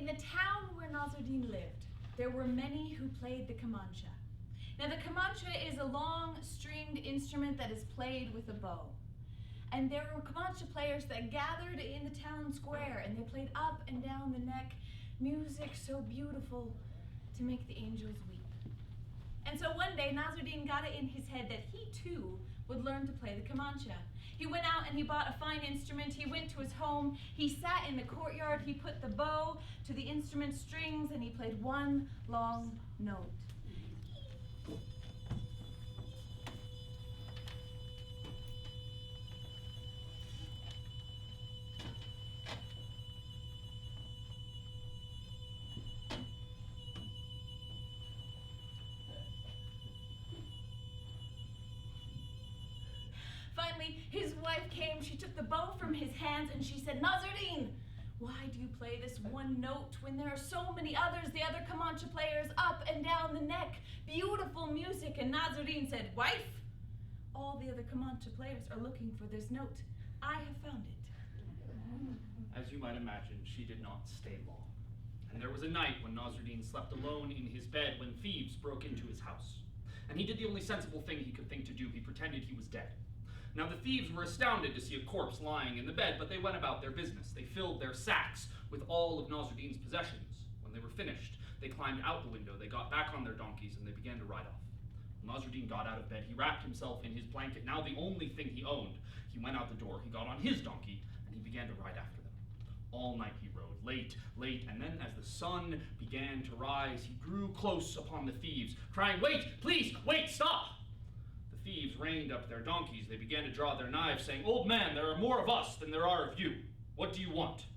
In the town where Nasrudin lived, there were many who played the kamancha. Now the kamancha is a long stringed instrument that is played with a bow. And there were kamancha players that gathered in the town square, and they played up and down the neck music so beautiful to make the angels weep. And so one day Nasrudin got it in his head that he too would learn to play the kamancha. He went out and he bought a fine instrument. He went to his home. He sat in the courtyard. He put the bow to the instrument strings and he played one long note. Finally, his wife came. She took the bow from his hands and she said, "Nasrudin, why do you play this one note when there are so many others, the other kamancha players, up and down the neck, beautiful music?" And Nasrudin said, "Wife, all the other kamancha players are looking for this note. I have found it." As you might imagine, she did not stay long. And there was a night when Nasrudin slept alone in his bed when thieves broke into his house. And he did the only sensible thing he could think to do. He pretended he was dead. Now the thieves were astounded to see a corpse lying in the bed, but they went about their business. They filled their sacks with all of Nasrudin's possessions. When they were finished, they climbed out the window, they got back on their donkeys, and they began to ride off. When Nasrudin got out of bed, he wrapped himself in his blanket, now the only thing he owned. He went out the door, he got on his donkey, and he began to ride after them. All night he rode, late, and then as the sun began to rise, he grew close upon the thieves, crying, "Wait, please, wait, stop!" The thieves reined up their donkeys. They began to draw their knives, saying, "Old man, there are more of us than there are of you. What do you want?"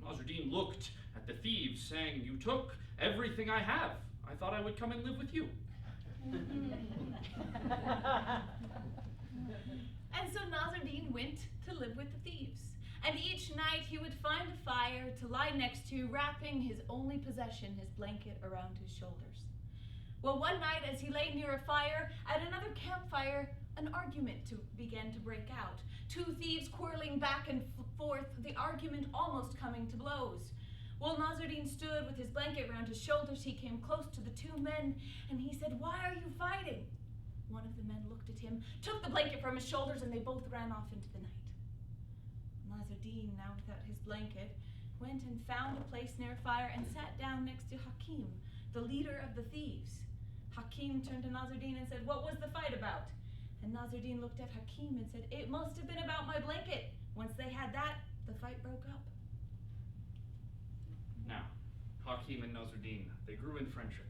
Nasrudin looked at the thieves, saying, "You took everything I have. I thought I would come and live with you." And so Nasrudin went to live with the thieves. And each night he would find a fire to lie next to, wrapping his only possession, his blanket, around his shoulders. Well, one night as he lay near a fire, at another campfire, an argument began to break out. Two thieves quarreling back and forth, the argument almost coming to blows. Well, Nasrudin stood with his blanket around his shoulders. He came close to the two men and he said, "Why are you fighting?" One of the men looked at him, took the blanket from his shoulders, and they both ran off into the night. Nasrudin, now without his blanket, went and found a place near a fire and sat down next to Hakim, the leader of the thieves. Hakim turned to Nasrudin and said, "What was the fight about?" And Nasrudin looked at Hakim and said, "It must have been about my blanket." Once they had that, the fight broke up. Now, Hakim and Nasrudin, they grew in friendship.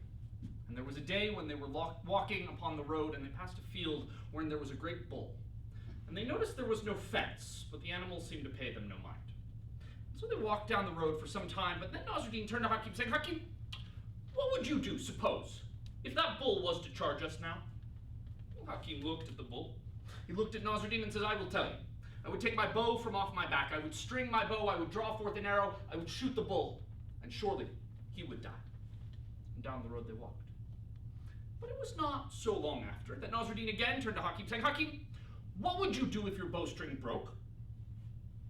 And there was a day when they were walking upon the road and they passed a field wherein there was a great bull. And they noticed there was no fence, but the animals seemed to pay them no mind. So they walked down the road for some time, but then Nasrudin turned to Hakim saying, "Hakim, what would you do, suppose, if that bull was to charge us now?" Well, Hakim looked at the bull. He looked at Nasrudin and said, "I will tell you. I would take my bow from off my back. I would string my bow. I would draw forth an arrow. I would shoot the bull. And surely he would die." And down the road they walked. But it was not so long after that Nasrudin again turned to Hakim saying, "Hakim, what would you do if your bowstring broke?"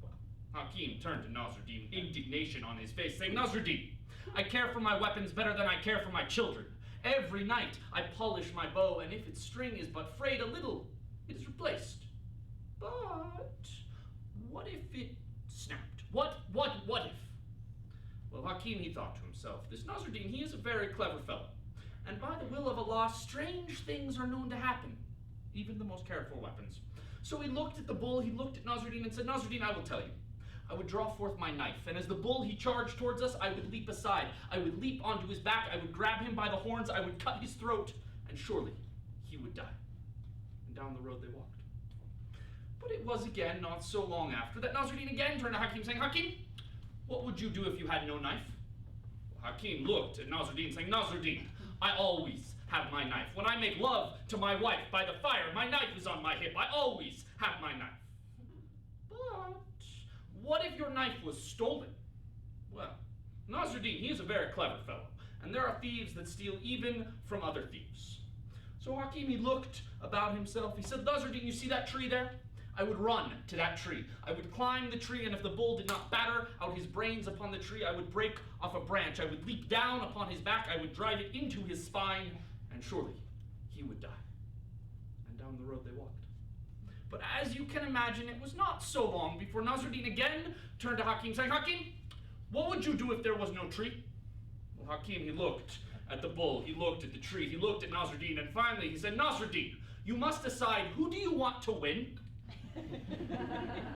Well, Hakim turned to Nasrudin, indignation on his face, saying, "Nasrudin, I care for my weapons better than I care for my children. Every night I polish my bow, and if its string is but frayed a little, it is replaced. But what if it snapped? What if?" Well, Hakim, he thought to himself, this Nasrudin, he is a very clever fellow. And by the will of Allah, strange things are known to happen, even the most careful weapons. So he looked at the bull, he looked at Nasrudin and said, "Nasrudin, I will tell you. I would draw forth my knife, and as the bull he charged towards us, I would leap aside. I would leap onto his back, I would grab him by the horns, I would cut his throat, and surely he would die." And down the road they walked. But it was again not so long after that Nasrudin again turned to Hakim saying, "Hakim, what would you do if you had no knife?" Well, Hakim looked at Nasrudin saying, "Nasrudin, I always have my knife. When I make love to my wife by the fire, my knife is on my hip. I always have my knife. But what if your knife was stolen?" Well, Nasrudin, he is a very clever fellow, and there are thieves that steal even from other thieves. So Hakim, he looked about himself. He said, "Nasrudin, you see that tree there? I would run to that tree. I would climb the tree, and if the bull did not batter out his brains upon the tree, I would break off a branch. I would leap down upon his back. I would drive it into his spine, and surely he would die. And down the road they walked. But as you can imagine, it was not so long before Nasrudin again turned to Hakim, saying, Hakim, what would you do if there was no tree? Well, Hakim, he looked at the bull, he looked at the tree, he looked at Nasrudin, and finally he said, Nasrudin, you must decide, who do you want to win?